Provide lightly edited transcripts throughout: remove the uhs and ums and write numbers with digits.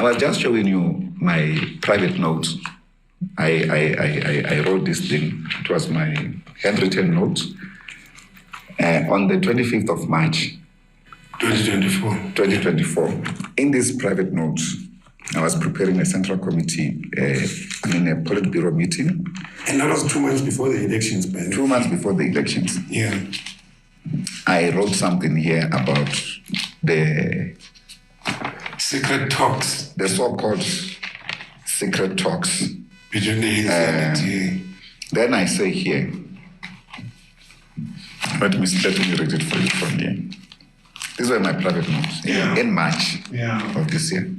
I was just showing you my private notes. I wrote this thing. It was my handwritten notes on the 25th of March, 2024. In these private notes, I was preparing a central committee, a Politburo meeting. And that was 2 months before the elections, Ben. 2 months before the elections. Yeah. I wrote something here about the secret talks. The so-called secret talks. Between the ANC and the DA. Then I say here, let me read it for you from here. These were my private notes in March of this year.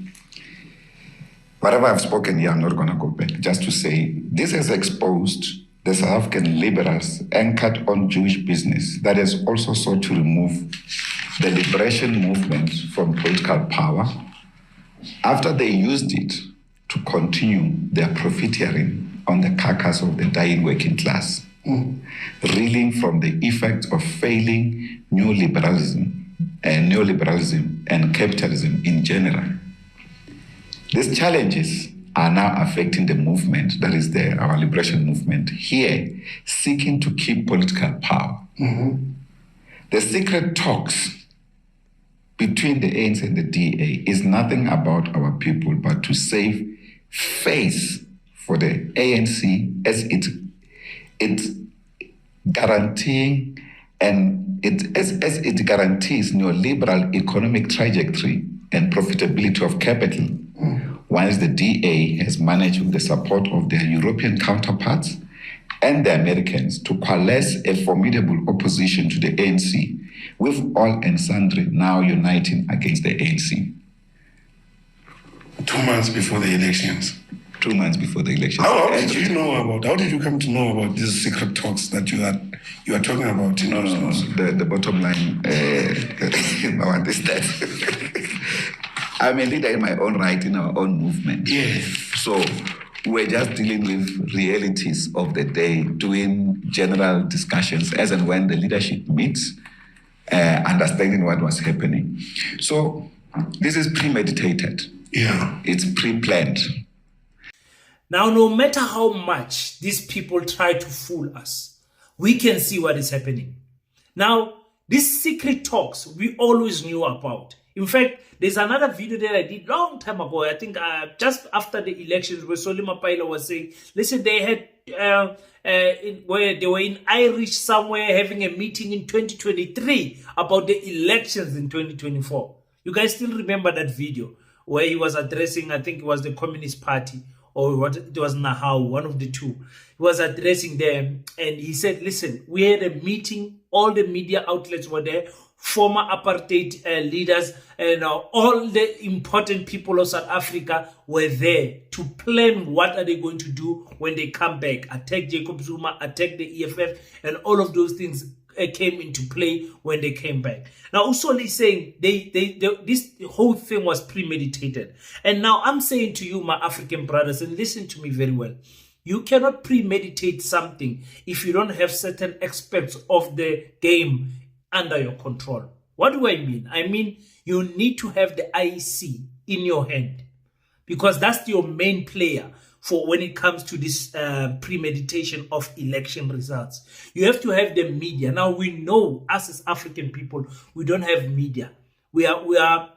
Whatever I've spoken here, I'm not going to go back. Just to say, this has exposed the South African liberals anchored on Jewish business that has also sought to remove the liberation movement from political power after they used it to continue their profiteering on the carcass of the dying working class, reeling from the effects of failing neoliberalism and capitalism in general. These challenges are now affecting the movement, that is our liberation movement here, seeking to keep political power. The secret talks between the ANC and the DA is nothing about our people, but to save face for the ANC as it guaranteeing and as it guarantees neoliberal economic trajectory and profitability of capital, whilst the DA has managed with the support of their European counterparts and the Americans to coalesce a formidable opposition to the ANC, with all and sundry now uniting against the ANC. 2 months before the elections. 2 months before the elections. How did you come to know about these secret talks that you are talking about? No. The bottom line, I want is that I'm a leader in my own right, in our own movement. Yes. So we're just dealing with realities of the day, doing general discussions as and when the leadership meets, understanding what was happening. So this is premeditated. Yeah. It's pre-planned. Now, no matter how much these people try to fool us, we can see what is happening. Now, these secret talks we always knew about. In fact, there's another video that I did long time ago. I think just after the elections, where Mapaila was saying, listen, they had where they were in Irish somewhere having a meeting in 2023 about the elections in 2024. You guys still remember that video where he was addressing, I think it was the Communist Party, or what it was Nahau, one of the two. He was addressing them and he said, listen, we had a meeting, all the media outlets were there, former apartheid leaders and all the important people of South Africa were there to plan what are they going to do when they come back. Attack Jacob Zuma, attack the EFF, and all of those things came into play when they came back. Now, Usoli is saying this whole thing was premeditated. And now I'm saying to you, my African brothers, and listen to me very well, you cannot premeditate something if you don't have certain aspects of the game under your control. What do I mean? I mean, you need to have the IEC in your hand, because that's your main player for when it comes to this premeditation of election results. You have to have the media. Now, we know us as African people, we don't have media. We are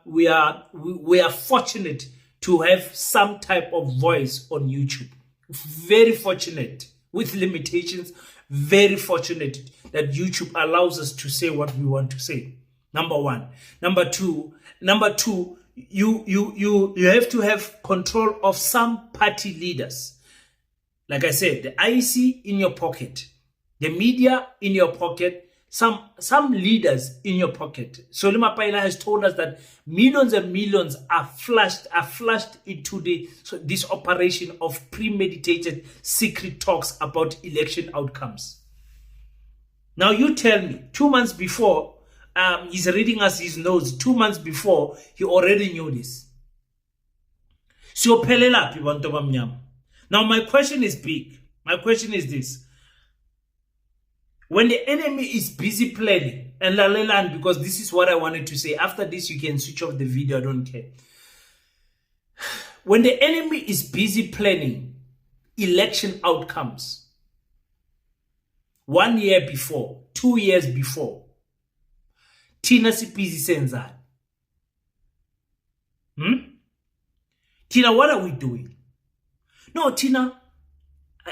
fortunate to have some type of voice on YouTube. Very fortunate, with limitations. Very fortunate that YouTube allows us to say what we want to say. Number one. Number two, you have to have control of some party leaders. Like I said, the IEC in your pocket, the media in your pocket, some leaders in your pocket. So Mapaila has told us that millions and millions are flushed into this operation of premeditated secret talks about election outcomes. Now you tell me, 2 months before, he's reading us his notes, 2 months before, he already knew this. So now my question is big. My question is this. When the enemy is busy planning, and Laleland, because this is what I wanted to say. After this, you can switch off the video. I don't care. When the enemy is busy planning election outcomes, 1 year before, 2 years before, Tina si busy senzani. Tina, what are we doing? No, Tina,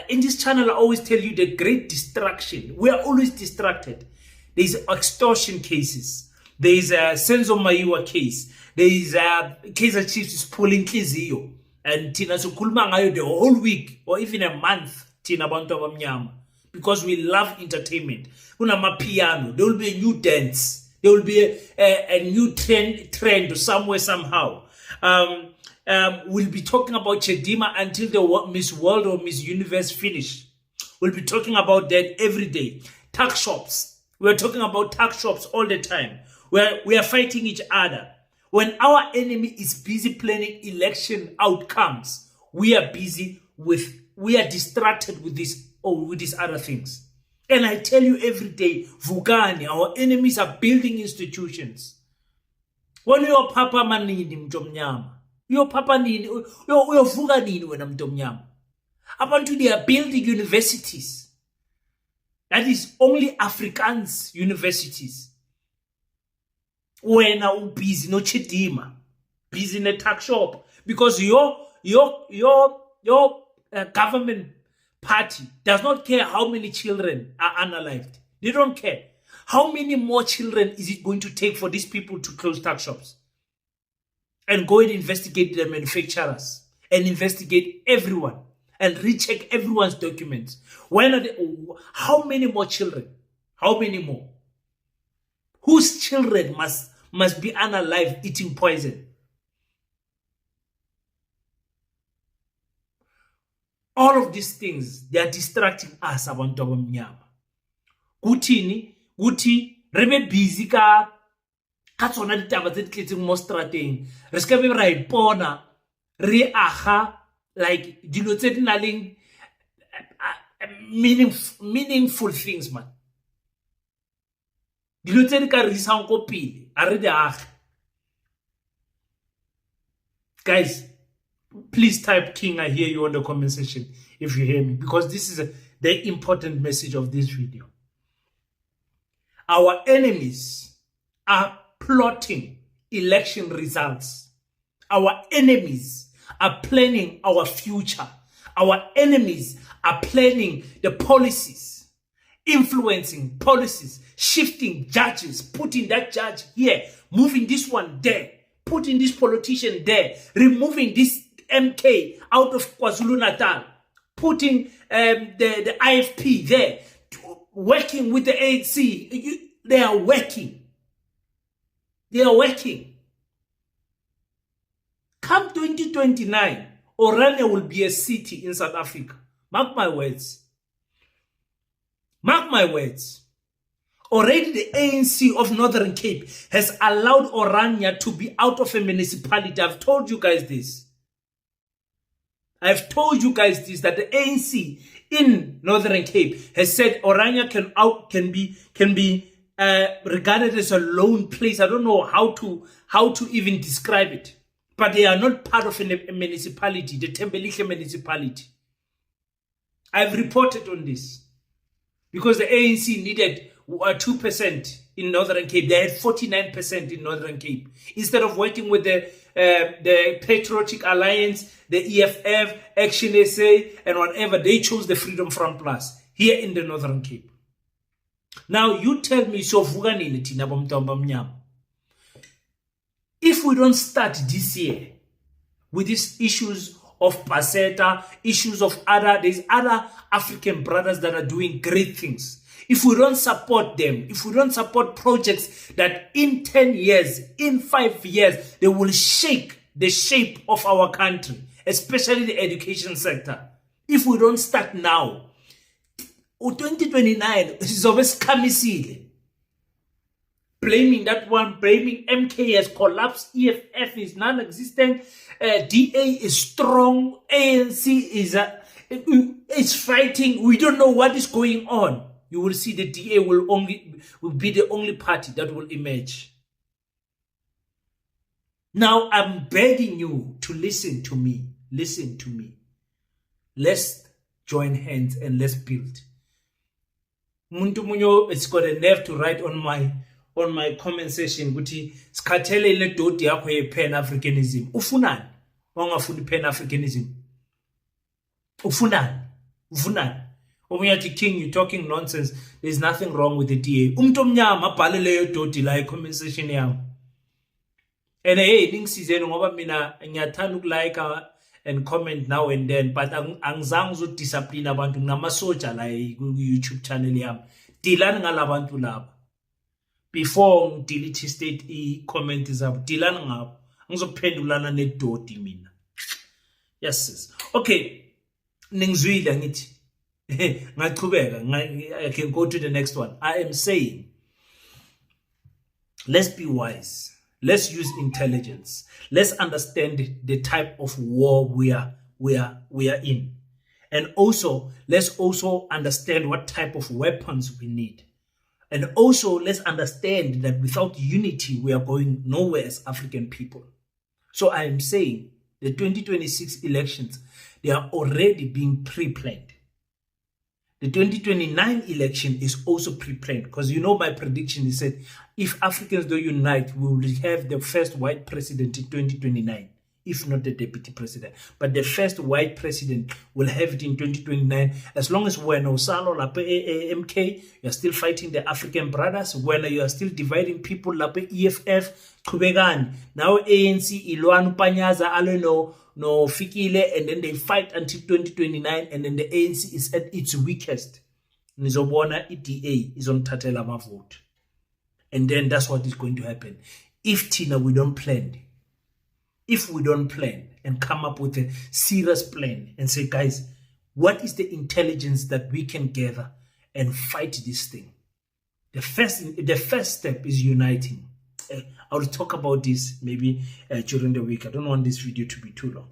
in this channel, I always tell you the great distraction. We are always distracted. There's extortion cases. There's a Senzo Maiwa case. There's a case of Chiefs is pulling Kizio. And Tina sukuluma ngayo the whole week or even a month, Tina bantu abamnyama. Because we love entertainment. Kuna mapiano. There will be a new dance. There will be a new trend somewhere, somehow. We'll be talking about Chedima until the Miss World or Miss Universe finish. We'll be talking about that every day. Tuck shops. We're talking about tuck shops all the time. We are fighting each other. When our enemy is busy planning election outcomes, we are distracted with this or with these other things. And I tell you every day, Vugani, our enemies are building institutions. When your papa manini mtomnyama, your papa nini, your Vuganini when I'm mtomnyama. Abantu they are building universities. That is only Afrikaans universities. When are busy no Chedima, busy in a tuck shop, because your government party does not care how many children are unalived. They don't care. How many more children is it going to take for these people to close tuck shops and go and investigate the manufacturers and investigate everyone and recheck everyone's documents? When are they? How many more children? How many more? Whose children must be unalive eating poison? All of these things, they are distracting us abantu abamnyama. Guti rebe busy ka tsona ditaba tse tletseng mo strateng. Re ska be ra ipona re aga like dilo tse di na leng meaningful things, man. Dilo tse di ka re isang ko pele a re di age. Guys, please type King, I hear you on the comment section if you hear me, because this is the important message of this video. Our enemies are plotting election results. Our enemies are planning our future. Our enemies are planning the policies, influencing policies, shifting judges, putting that judge here, moving this one there, putting this politician there, removing this MK out of KwaZulu-Natal, putting the IFP there, working with the ANC. They are working. They are working. Come 2029, Oranje will be a city in South Africa. Mark my words. Mark my words. Already the ANC of Northern Cape has allowed Oranje to be out of a municipality. I've told you guys this. I've told you guys this, that the ANC in Northern Cape has said Oranje can be regarded as a lone place. I don't know how to even describe it, but they are not part of a municipality, the Thembelihle municipality. I've reported on this because the ANC needed 2% in Northern Cape. They had 49% in Northern Cape. Instead of working with the Patriotic Alliance, the EFF, Action SA, and whatever, they chose the Freedom Front Plus here in the Northern Cape. Now, you tell me, so if we don't start this year with these issues of Paseta, issues of there's other African brothers that are doing great things. If we don't support them, if we don't support projects that in 10 years, in 5 years, they will shake the shape of our country, especially the education sector. If we don't start now, 2029 is always kamisile. Blaming that one, blaming MK has collapsed, EFF is non-existent, DA is strong, ANC is fighting. We don't know what is going on. You will see the DA will be the only party that will emerge. Now I'm begging you to listen to me. Listen to me. Let's join hands and let's build. Muntu munyo, it's got a nerve to write on my comment section ukuthi sikhathele le doti yakho ye pan-Africanism. Ufunani? Wangafuni pan-Africanism. Ufunani? Omunyathi King, you talking nonsense. There's nothing wrong with the DA. Omnyama abhale leyo doti la comment section yami. And hey, ningizizeni ngoba mina ngiyathanda ukulike and comment now and then, but angizange uzodiscipline abantu ngamasoja la ku-YouTube channel yami. Dilani ngalabantu laba. Before ngidelete state i-comment zabo, dilani ngabo. Ngizophendulana nedoti mina. Yes sis. Okay, ningizwile ngithi. I can go to the next one. I am saying, let's be wise. Let's use intelligence. Let's understand the type of war we are in. And also, let's also understand what type of weapons we need. And also, let's understand that without unity, we are going nowhere as African people. So I am saying the 2026 elections, they are already being pre-planned. The 2029 election is also pre-planned because you know my prediction is that if Africans don't unite, we will have the first white president in 2029, if not the deputy president. But the first white president will have it in 2029. As long as we're no Salo, MK, you're still fighting the African brothers, when you are still dividing people, EFF, Kubegan, now ANC, Iluan Panyaza, Aleno, no Fikile, and then they fight until 2029, and then the ANC is at its weakest. Nizobona ETA is on Tatelama vote. And then that's what is going to happen. If Tina, we don't plan and come up with a serious plan and say, guys, what is the intelligence that we can gather and fight this thing? The first step is uniting. I'll talk about this maybe during the week. I don't want this video to be too long.